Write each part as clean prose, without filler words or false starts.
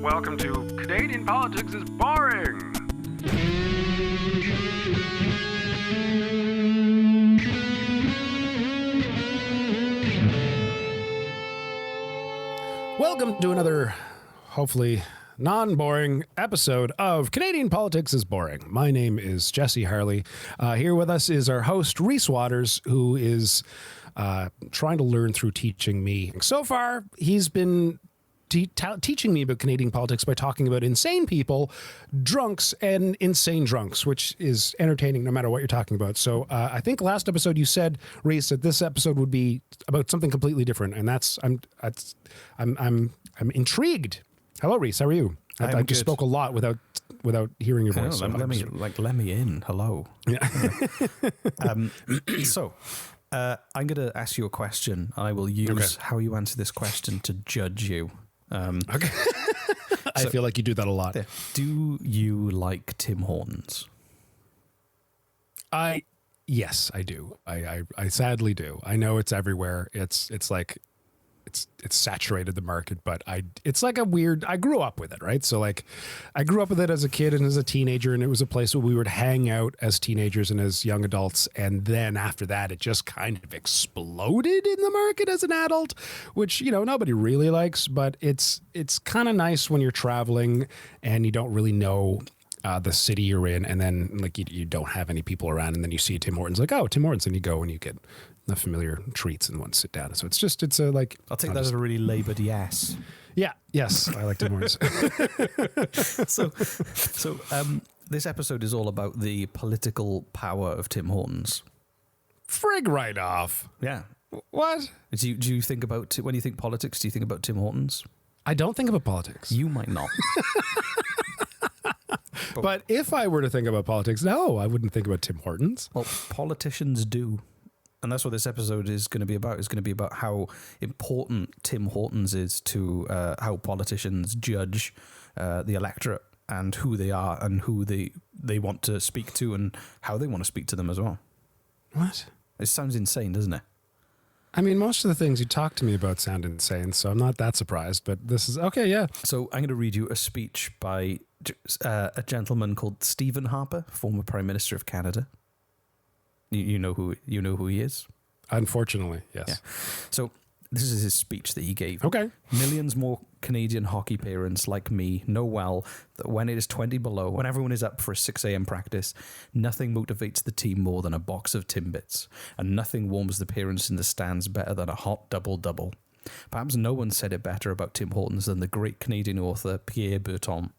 Welcome to Canadian Politics is Boring. Welcome to another, hopefully non-boring episode of Canadian Politics is Boring. My name is Jesse Harley. Here with us is our host, Reese Waters, who is trying to learn through teaching me. So far, he's been teaching me about Canadian politics by talking about insane people, drunks, and insane drunks, which is entertaining no matter what you're talking about. So I think last episode you said, Reese, that this episode would be about something completely different, and I'm intrigued. Hello, Reese. How are you? I just spoke a lot without hearing your voice. Let me in. Hello. Yeah. So I'm going to ask you a question. I will use how you answer this question to judge you. Okay. I feel like you do that a lot. Do you like Tim Hortons? Yes, I do. I sadly do. I know it's everywhere. It's like it's saturated the market, but it's like a weird, I grew up with it, right? So like I grew up with it as a kid and as a teenager, and it was a place where we would hang out as teenagers and as young adults. And then after that, it just kind of exploded in the market as an adult, which, you know, nobody really likes, but it's kind of nice when you're traveling and you don't really know the city you're in, and then like you don't have any people around, and then you see Tim Hortons, like, oh, Tim Hortons, and you go and you get the familiar treats and want to sit down. So it's a like, I'll take that as a really laboured yes. Yeah, yes, I like Tim Hortons. So this episode is all about the political power of Tim Hortons. Frig right off. Yeah. What? Do you think about, when you think politics, do you think about Tim Hortons? I don't think about politics. You might not. But if I were to think about politics, no, I wouldn't think about Tim Hortons. Well, politicians do. And that's what this episode is going to be about. It's going to be about how important Tim Hortons is to how politicians judge the electorate and who they are and who they want to speak to and how they want to speak to them as well. What? It sounds insane, doesn't it? I mean, most of the things you talk to me about sound insane, so I'm not that surprised, but this is, okay, yeah. So I'm going to read you a speech by a gentleman called Stephen Harper, former Prime Minister of Canada. You know who he is? Unfortunately, yes. Yeah. So this is his speech that he gave. Okay. Millions more Canadian hockey parents like me know well that when it is 20 below, when everyone is up for a 6 a.m. practice, nothing motivates the team more than a box of Timbits, and nothing warms the parents in the stands better than a hot double-double. Perhaps no one said it better about Tim Hortons than the great Canadian author Pierre Berton.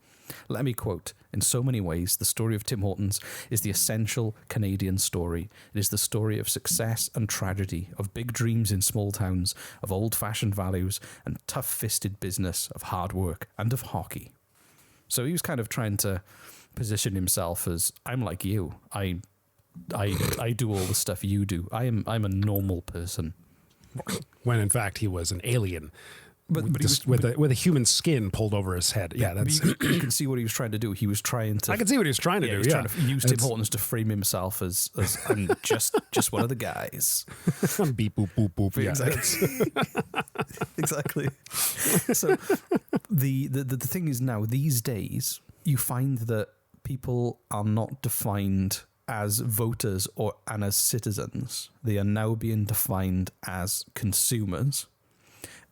Let me quote, "In so many ways, the story of Tim Hortons is the essential Canadian story. It is the story of success and tragedy, of big dreams in small towns, of old-fashioned values and tough-fisted business, of hard work and of hockey." So he was kind of trying to position himself as, I'm like you. I do all the stuff you do. I'm a normal person. When in fact he was an alien. But with a human skin pulled over his head. Yeah, that's. You can see what he was trying to do. He was trying to. I can see what he was trying to do. He was trying to use Tim Hortons to frame himself as I'm just one of the guys. Beep boop boop boop. Yeah. Exactly. So the thing is now these days you find that people are not defined as voters and as citizens. They are now being defined as consumers.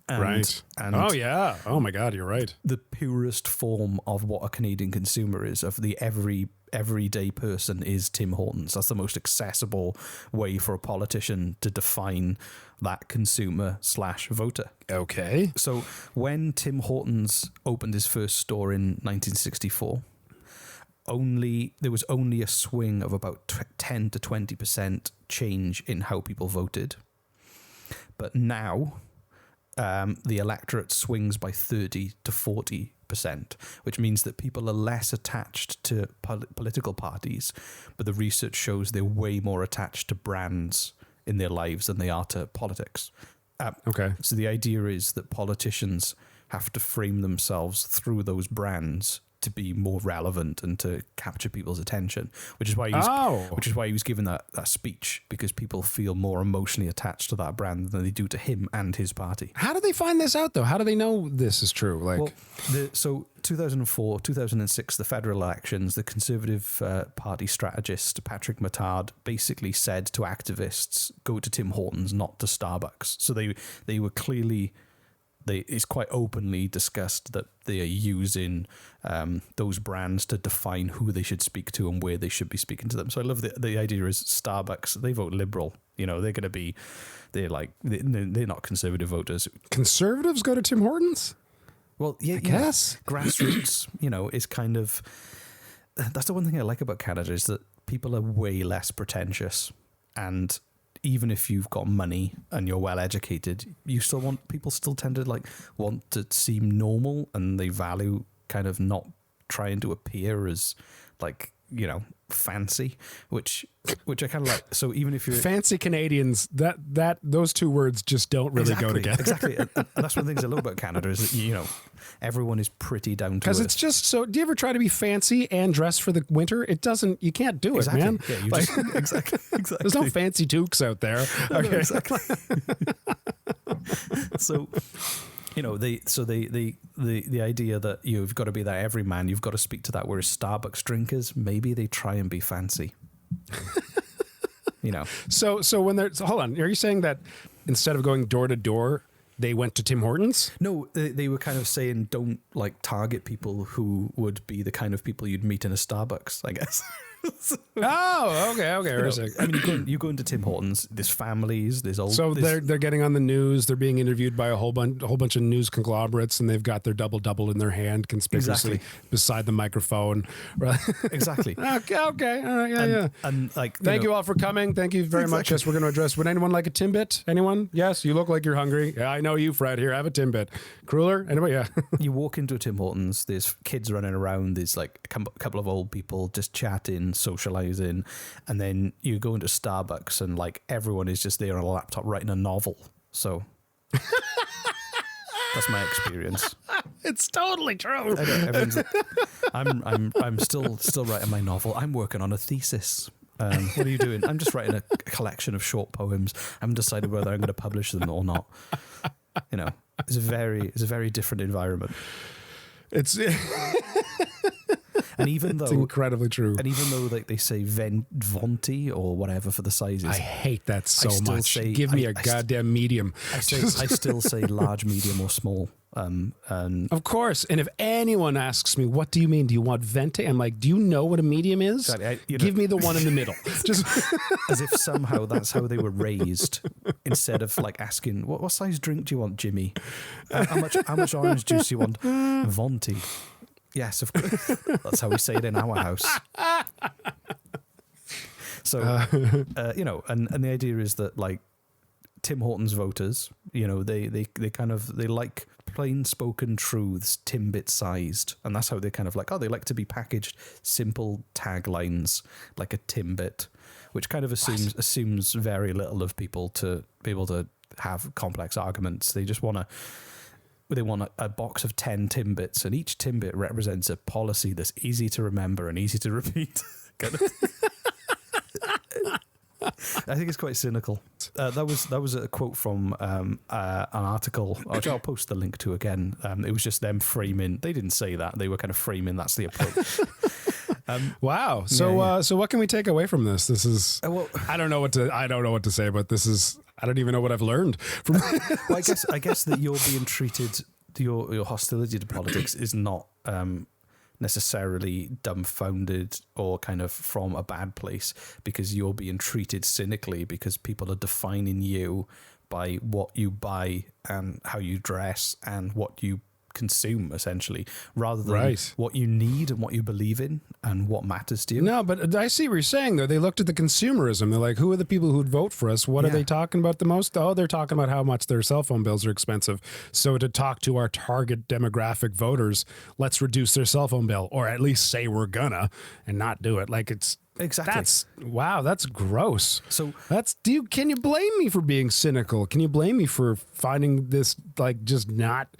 Right. And oh, yeah. Oh, my God, you're right. The purest form of what a Canadian consumer is, of the everyday person, is Tim Hortons. That's the most accessible way for a politician to define that consumer/voter. Okay. So when Tim Hortons opened his first store in 1964, there was only a swing of about 10 to 20% change in how people voted. But now the electorate swings by 30 to 40%, which means that people are less attached to political parties, but the research shows they're way more attached to brands in their lives than they are to politics. Okay. So the idea is that politicians have to frame themselves through those brands to be more relevant and to capture people's attention, which is why he was given that speech, because people feel more emotionally attached to that brand than they do to him and his party. How do they find this out though? How do they know this is true? Like, so 2004, 2006, the federal elections, the Conservative Party strategist Patrick Mattard basically said to activists, go to Tim Hortons, not to Starbucks. So they were clearly, it's quite openly discussed that they are using those brands to define who they should speak to and where they should be speaking to them. So I love the idea is Starbucks, they vote Liberal. You know, they're going to be, they're not Conservative voters. Conservatives go to Tim Hortons? Well, yeah, I guess. Grassroots, is kind of, that's the one thing I like about Canada is that people are way less pretentious. And even if you've got money and you're well educated, people still tend to want to seem normal, and they value kind of not trying to appear as fancy, which I kind of like. So even if you're fancy Canadians, that those two words just don't really go together. Exactly. And that's one of the things I love about Canada is that, everyone is pretty down to earth. Because it's just so, do you ever try to be fancy and dress for the winter? You can't do it, man. Yeah, exactly. There's no fancy toques out there. Okay. No, exactly. So, the idea that you've got to be that everyman, you've got to speak to that. Whereas Starbucks drinkers, maybe they try and be fancy. So when hold on, are you saying that instead of going door to door, they went to Tim Hortons? No, they were kind of saying don't target people who would be the kind of people you'd meet in a Starbucks, I guess. Okay. You go into Tim Hortons. There's families. There's old. So they're getting on the news. They're being interviewed by a whole bunch of news conglomerates, and they've got their double in their hand, conspicuously beside the microphone. Right? Exactly. Okay. All right. Yeah. And thank you all for coming. Thank you very much. Yes, we're going to address. Would anyone like a Timbit? Anyone? Yes. You look like you're hungry. Yeah, I know you, Fred. Here, have a Timbit. Cruller. Anybody? Yeah. You walk into a Tim Hortons. There's kids running around. There's a couple of old people just chatting, socializing, and then you go into Starbucks and everyone is just there on a laptop writing a novel. So that's my experience. It's totally true. I'm still writing my novel. I'm working on a thesis. What are you doing? I'm just writing a collection of short poems. I haven't decided whether I'm going to publish them or not. It's a very different environment. It's and even though it's incredibly true, and even though they say Venti or whatever for the sizes, I hate that so much. Give me a goddamn medium. I still say large, medium, or small. And of course, and if anyone asks me, what do you mean? Do you want venti? I'm like, do you know what a medium is? Exactly. Give me the one in the middle. Just as if somehow that's how they were raised. Instead of asking, what size drink do you want, Jimmy? How much orange juice do you want? Venti. Yes, of course. That's how we say it in our house. So, and the idea is that Tim Hortons voters, they like plain spoken truths, Timbit sized, and that's how they kind of they like to be packaged simple taglines like a Timbit, which kind of assumes very little of people to be able to have complex arguments. They just want a box of 10 Timbits, and each Timbit represents a policy that's easy to remember and easy to repeat. I think it's quite cynical. That was a quote from an article, which I'll post the link to again. It was just them framing. They didn't say that. They were kind of framing. That's the approach. Wow. So so what can we take away from this? This is I don't know what to say, but this is I don't even know what I've learned from well, I guess that you're being treated, your hostility to politics is not necessarily dumbfounded or kind of from a bad place, because you're being treated cynically because people are defining you by what you buy and how you dress and what you consume, essentially, rather than what you need and what you believe in and what matters to you. No, but I see what you're saying, though. They looked at the consumerism. They're like, who are the people who'd vote for us? What are they talking about the most? Oh, they're talking about how much their cell phone bills are expensive. So to talk to our target demographic voters, let's reduce their cell phone bill, or at least say we're gonna and not do it. Exactly. That's gross. So can you blame me for being cynical? Can you blame me for finding this just not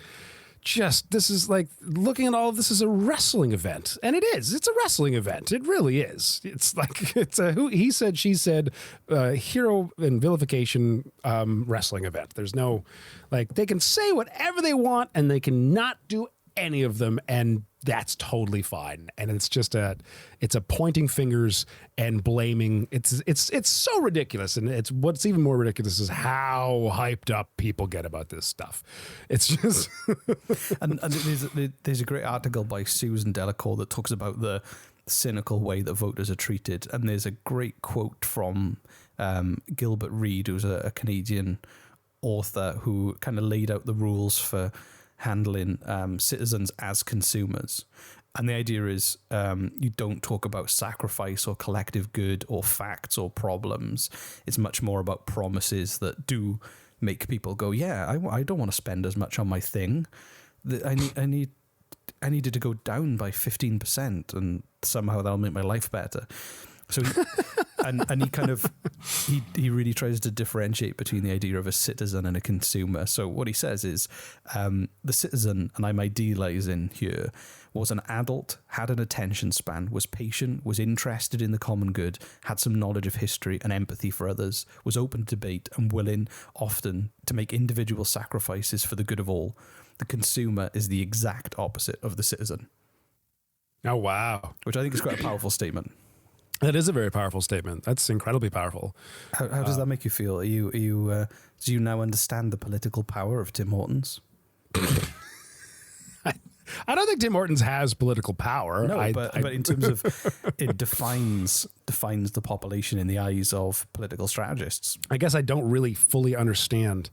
this is like looking at all of this as a wrestling event, and it is. It's a wrestling event. It really is. It's like it's a he said, she said, hero and vilification wrestling event. There's no like they can say whatever they want, and they cannot do any of them, and that's totally fine. And it's a pointing fingers and blaming. It's so ridiculous, and it's what's even more ridiculous is how hyped up people get about this stuff. It's just and there's a great article by Susan Delacour that talks about the cynical way that voters are treated, and there's a great quote from Gilbert Reid, who's a Canadian author who kind of laid out the rules for handling citizens as consumers. And the idea is you don't talk about sacrifice or collective good or facts or problems. It's much more about promises that do make people go, yeah, I don't want to spend as much on my thing. I needed to go down by 15%, and somehow that'll make my life better. So, and he kind of, he really tries to differentiate between the idea of a citizen and a consumer. So what he says is the citizen, and I'm idealizing here, was an adult, had an attention span, was patient, was interested in the common good, had some knowledge of history and empathy for others, was open to debate and willing often to make individual sacrifices for the good of all. The consumer is the exact opposite of the citizen. Oh, wow. Which I think is quite a powerful statement. That is a very powerful statement. That's incredibly powerful. How does that make you feel? Do you now understand the political power of Tim Hortons? I don't think Tim Hortons has political power. No, but in terms of it defines the population in the eyes of political strategists. I guess I don't really fully understand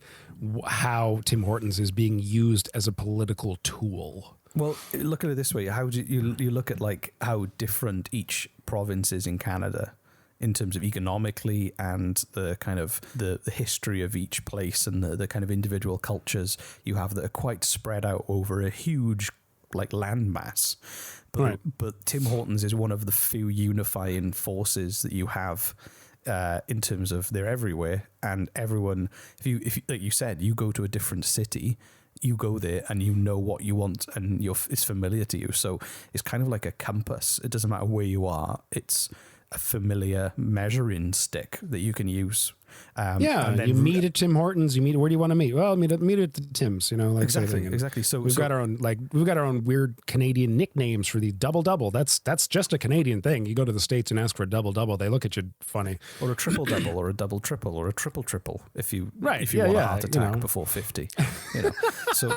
how Tim Hortons is being used as a political tool. Well, look at it this way. How do you look at like how different each province is in Canada in terms of economically and the kind of the history of each place and the kind of individual cultures you have that are quite spread out over a huge like landmass. But, right. But Tim Hortons is one of the few unifying forces that you have in terms of they're everywhere, and everyone, if you like you said, you go to a different city, you go there and you know what you want and it's familiar to you. So it's kind of like a compass. It doesn't matter where you are. It's a familiar measuring stick that you can use. And you meet at Tim Hortons. Where do you want to meet? Well, meet at the Tim's. Like exactly. So we've got our own weird Canadian nicknames for the double. That's just a Canadian thing. You go to the States and ask for a double. They look at you funny. Or a triple double, or a double triple, or a triple. If you want a heart attack before 50, So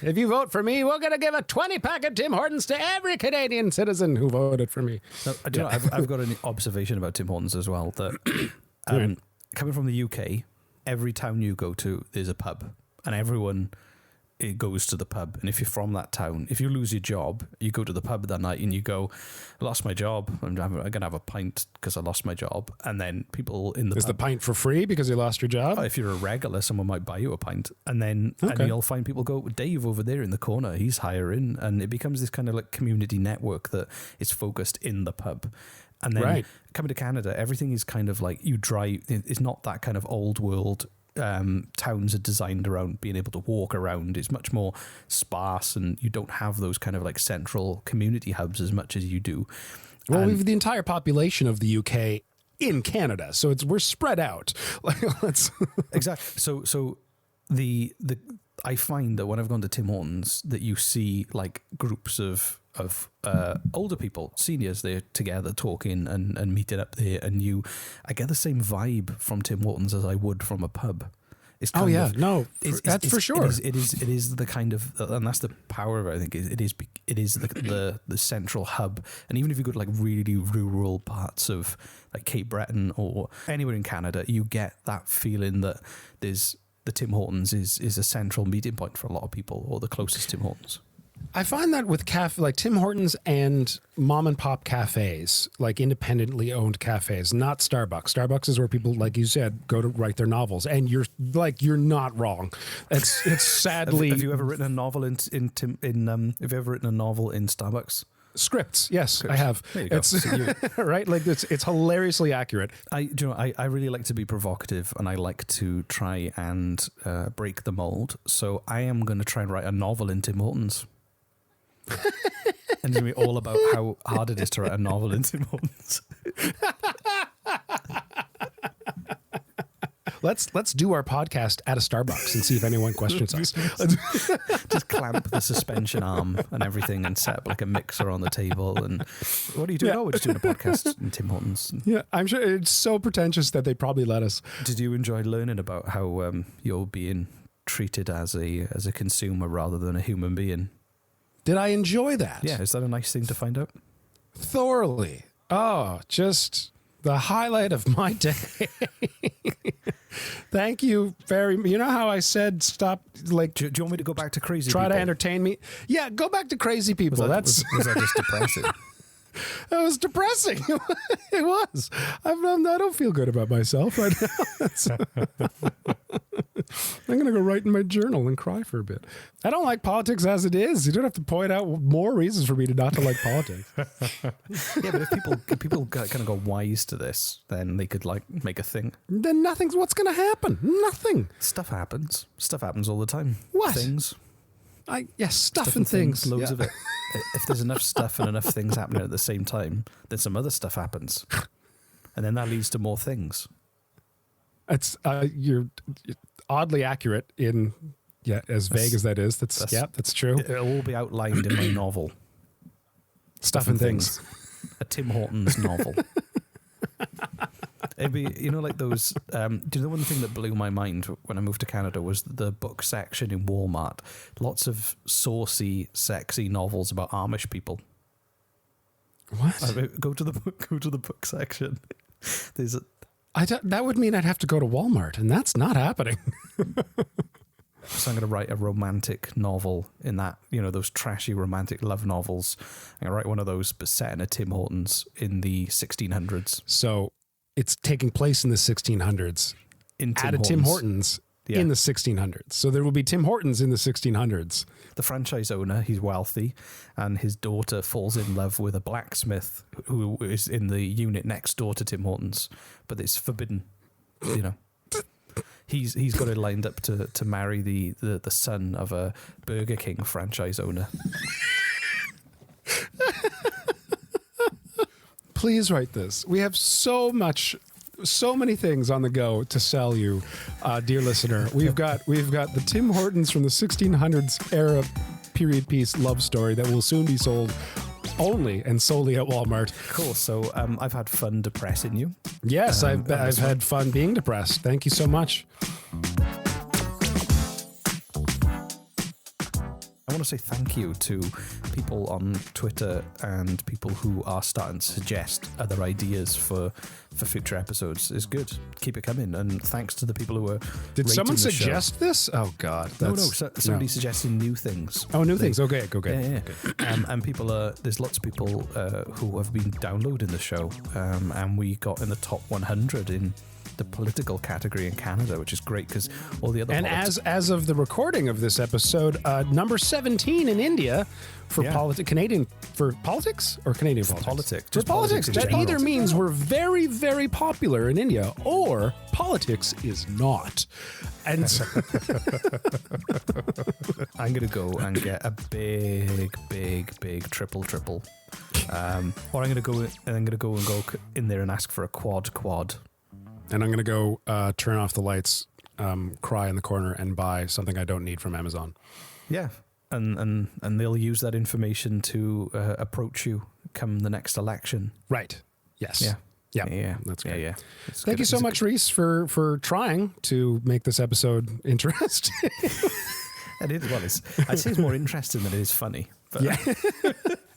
if you vote for me, we're gonna give a 20-pack of Tim Hortons to every Canadian citizen who voted for me. I've got an observation about Tim Hortons as well that. Coming from the UK, every town you go to, there's a pub, and everyone goes to the pub. And if you're from that town, if you lose your job, you go to the pub that night and you go, I lost my job. I'm going to have a pint because I lost my job. And then people in the Is pub, the pint for free because you lost your job? If you're a regular, someone might buy you a pint. And then and you'll find people go, Dave over there in the corner, he's hiring. And it becomes this kind of like community network that is focused in the pub. And then coming to Canada, everything is kind of like you drive. It's not that kind of old world. Towns are designed around being able to walk around. It's much more sparse, and you don't have those kind of like central community hubs as much as you do. Well, we've the entire population of the UK in Canada, so we're spread out. Exactly. So the I find that when I've gone to Tim Hortons, that you see like groups of older people, seniors, they're together talking and meeting up there, and I get the same vibe from Tim Hortons as I would from a pub. It's that's for sure. It is the kind of, and that's the power of it. I think it is the central hub. And even if you go to like really rural parts of like Cape Breton or anywhere in Canada, you get that feeling that the Tim Hortons is a central meeting point for a lot of people, or the closest Tim Hortons. I find that with like Tim Hortons and mom and pop cafes, like independently owned cafes, not Starbucks. Starbucks is where people, like you said, go to write their novels, and you're not wrong. It's sadly. Have you ever written a novel in Starbucks? Scripts, yes, I have. There you go. It's right, like it's hilariously accurate. I really like to be provocative, and I like to try and break the mold. So I am going to try and write a novel in Tim Hortons. And it's going to be all about how hard it is to write a novel in Tim Hortons. Let's do our podcast at a Starbucks and see if anyone questions us. Just clamp the suspension arm and everything and set up like a mixer on the table. And what are you doing? Yeah. Oh, we're just doing a podcast in Tim Hortons. Yeah, I'm sure it's so pretentious that they probably let us. Did you enjoy learning about how you're being treated as a consumer rather than a human being? Did I enjoy that? Yeah, is that a nice thing to find out? Thoroughly. Oh, just the highlight of my day. Thank you very much. You know how I said stop, like... Do you want me to go back to crazy try people? to entertain me? Yeah, go back to crazy people. Was That's that just depressing? That was depressing. It was. I don't feel good about myself right now. I'm going to go write in my journal and cry for a bit. I don't like politics as it is. You don't have to point out more reasons for me to not to like politics. Yeah, but if people kind of go wise to this, then they could like make a thing. Then what's going to happen? Nothing. Stuff happens. Stuff happens all the time. What? Things. Stuff and things. Loads Yeah. of it. If there's enough stuff and enough things happening at the same time, then some other stuff happens. And then that leads to more things. It's you're oddly accurate in as vague as that is. That's true. It'll all be outlined in my novel. Stuff and things. A Tim Hortons novel. It'd be, like those. Do you know one thing that blew my mind when I moved to Canada was the book section in Walmart. Lots of saucy, sexy novels about Amish people. What? Go to the book section. There's that would mean I'd have to go to Walmart, and that's not happening. So I'm going to write a romantic novel in that, those trashy romantic love novels. I'm going to write one of those, but set in a Tim Hortons in the 1600s. So it's taking place in the 1600s at a Tim Hortons in the 1600s. So there will be Tim Hortons in the 1600s. The franchise owner, he's wealthy, and his daughter falls in love with a blacksmith who is in the unit next door to Tim Hortons, but it's forbidden, He's got it lined up to marry the son of a Burger King franchise owner. Please write this. We have so many things on the go to sell you, dear listener. We've got the Tim Hortons from the 1600s era period piece love story that will soon be sold only and solely at Walmart. Cool. So I've had fun depressing you. Yes, I've had fun being depressed. Thank you so much. I want to say thank you to people on Twitter and people who are starting to suggest other ideas for future episodes. It's good. Keep it coming. And thanks to the people who are Did someone rating the suggest show. this? Oh, God. Somebody suggesting new things. Oh, new things. Okay, go get Yeah. And people there's lots of people who have been downloading the show. And we got in the top 100 in the political category in Canada, which is great because all the other as of the recording of this episode, number 17 in India for Canadian for politics or Canadian politics. Politics. For politics. That general. either means we're very, very popular in India or politics is not. And so I'm gonna go and get a big triple. Or I'm gonna go in there and ask for a quad. And I'm going to go turn off the lights, cry in the corner, and buy something I don't need from Amazon. Yeah, and they'll use that information to approach you come the next election. Right. Yes. Yeah. That's great. Yeah. Thank you so much, Reese, for trying to make this episode interesting. It is. Well, I'd say it's more interesting than it is funny. But. Yeah.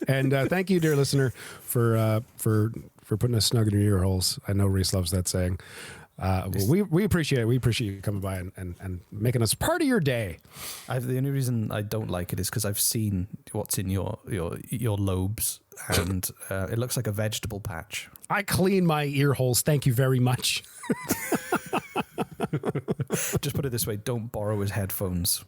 And thank you, dear listener, for putting us snug in your ear holes. I know Reese loves that saying. We appreciate it. We appreciate you coming by and making us part of your day. The only reason I don't like it is because I've seen what's in your lobes, and it looks like a vegetable patch. I clean my ear holes. Thank you very much. Just put it this way: don't borrow his headphones.